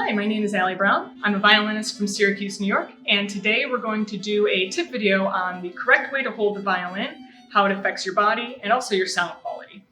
Hi, my name is Allie Brown. I'm a violinist from Syracuse, New York, and today we're going to do a tip video on the correct way to hold the violin, how it affects your body, and also your sound quality.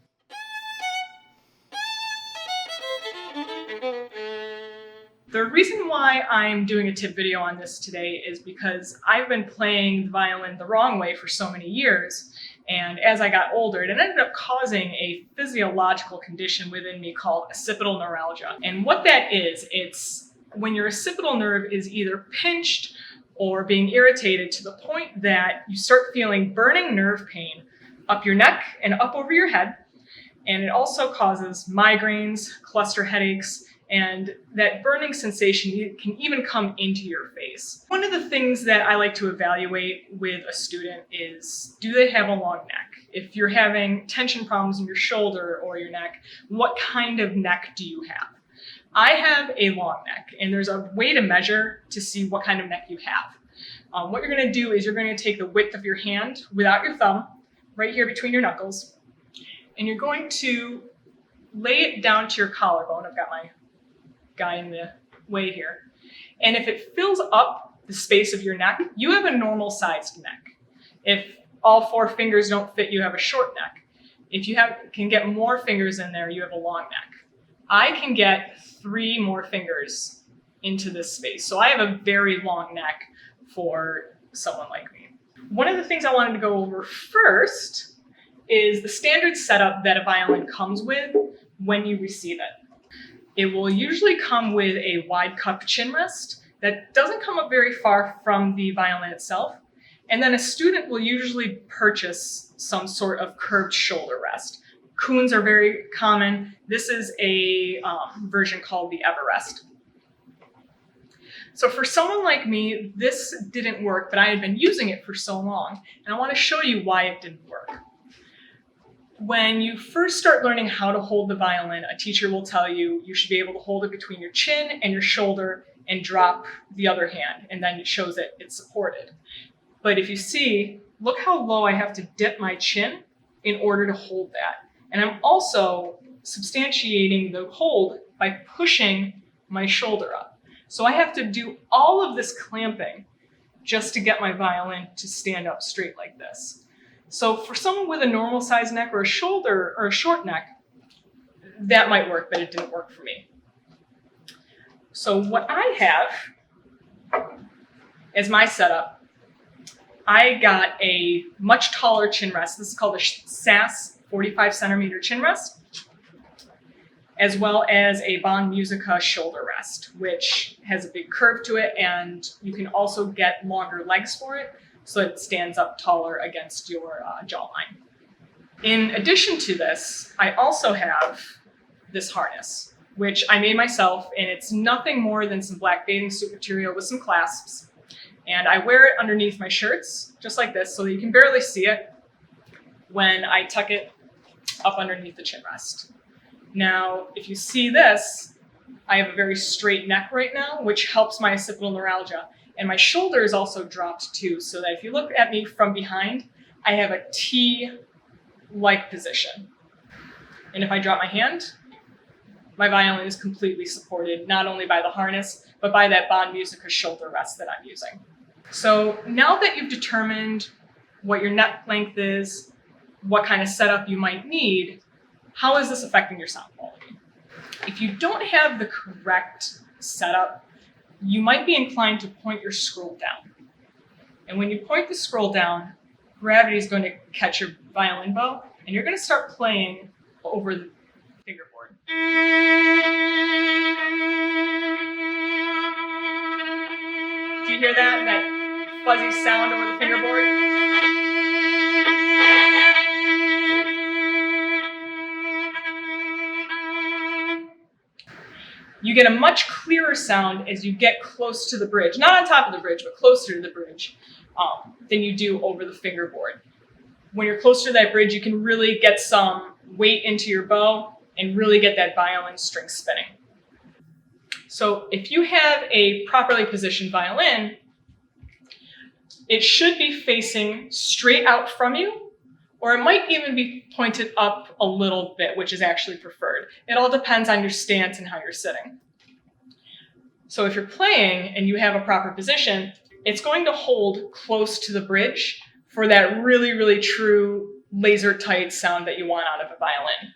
The reason why I'm doing a tip video on this today is because I've been playing the violin the wrong way for so many years, and as I got older, it ended up causing a physiological condition within me called occipital neuralgia. And what that is, it's when your occipital nerve is either pinched or being irritated to the point that you start feeling burning nerve pain up your neck and up over your head. And it also causes migraines, cluster headaches, and that burning sensation can even come into your face. One of the things that I like to evaluate with a student is, do they have a long neck? If you're having tension problems in your shoulder or your neck, what kind of neck do you have? I have a long neck, and there's a way to measure to see what kind of neck you have. What you're going to do is you're going to take the width of your hand without your thumb, right here between your knuckles, and you're going to lay it down to your collarbone. I've got my guy in the way here. And if it fills up the space of your neck, you have a normal sized neck. If all 4 fingers don't fit, you have a short neck. If you can get more fingers in there, you have a long neck. I can get 3 more fingers into this space. So I have a very long neck for someone like me. One of the things I wanted to go over first is the standard setup that a violin comes with when you receive it. It will usually come with a wide cup chin rest that doesn't come up very far from the violin itself. And then a student will usually purchase some sort of curved shoulder rest. Coons are very common. This is a version called the Everest. So for someone like me, this didn't work, but I had been using it for so long, and I want to show you why it didn't work. When you first start learning how to hold the violin, a teacher will tell you you should be able to hold it between your chin and your shoulder and drop the other hand, and then it shows that it's supported. But if you see, look how low I have to dip my chin in order to hold that. And I'm also substantiating the hold by pushing my shoulder up. So I have to do all of this clamping just to get my violin to stand up straight like this. So for someone with a normal size neck or a shoulder or a short neck, that might work, but it didn't work for me. So what I have as my setup, I got a much taller chin rest. This is called a SAS 45 centimeter chin rest, as well as a Von Musica shoulder rest, which has a big curve to it, and you can also get longer legs for it, so that it stands up taller against your jawline. In addition to this, I also have this harness, which I made myself, and it's nothing more than some black bathing suit material with some clasps. And I wear it underneath my shirts, just like this, so that you can barely see it when I tuck it up underneath the chin rest. Now, if you see this, I have a very straight neck right now, which helps my occipital neuralgia. And my shoulder is also dropped too, so that if you look at me from behind, I have a T-like position. And if I drop my hand, my violin is completely supported, not only by the harness, but by that Von Musica shoulder rest that I'm using. So now that you've determined what your neck length is, what kind of setup you might need, how is this affecting your sound quality? If you don't have the correct setup, you might be inclined to point your scroll down. And when you point the scroll down, gravity is going to catch your violin bow, and you're going to start playing over the fingerboard. Do you hear that? That fuzzy sound over the fingerboard? You get a much clearer sound as you get close to the bridge, not on top of the bridge, but closer to the bridge than you do over the fingerboard. When you're closer to that bridge, you can really get some weight into your bow and really get that violin string spinning. So if you have a properly positioned violin, it should be facing straight out from you, or it might even be pointed up a little bit, which is actually preferred. It all depends on your stance and how you're sitting. So if you're playing and you have a proper position, it's going to hold close to the bridge for that really, really true laser tight sound that you want out of a violin.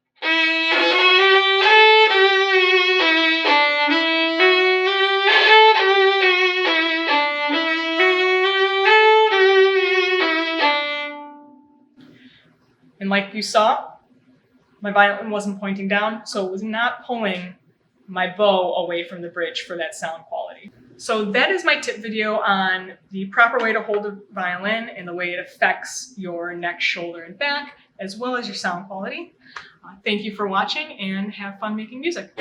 And like you saw, my violin wasn't pointing down, so it was not pulling my bow away from the bridge for that sound quality. So that is my tip video on the proper way to hold a violin and the way it affects your neck, shoulder, and back, as well as your sound quality. Thank you for watching and have fun making music.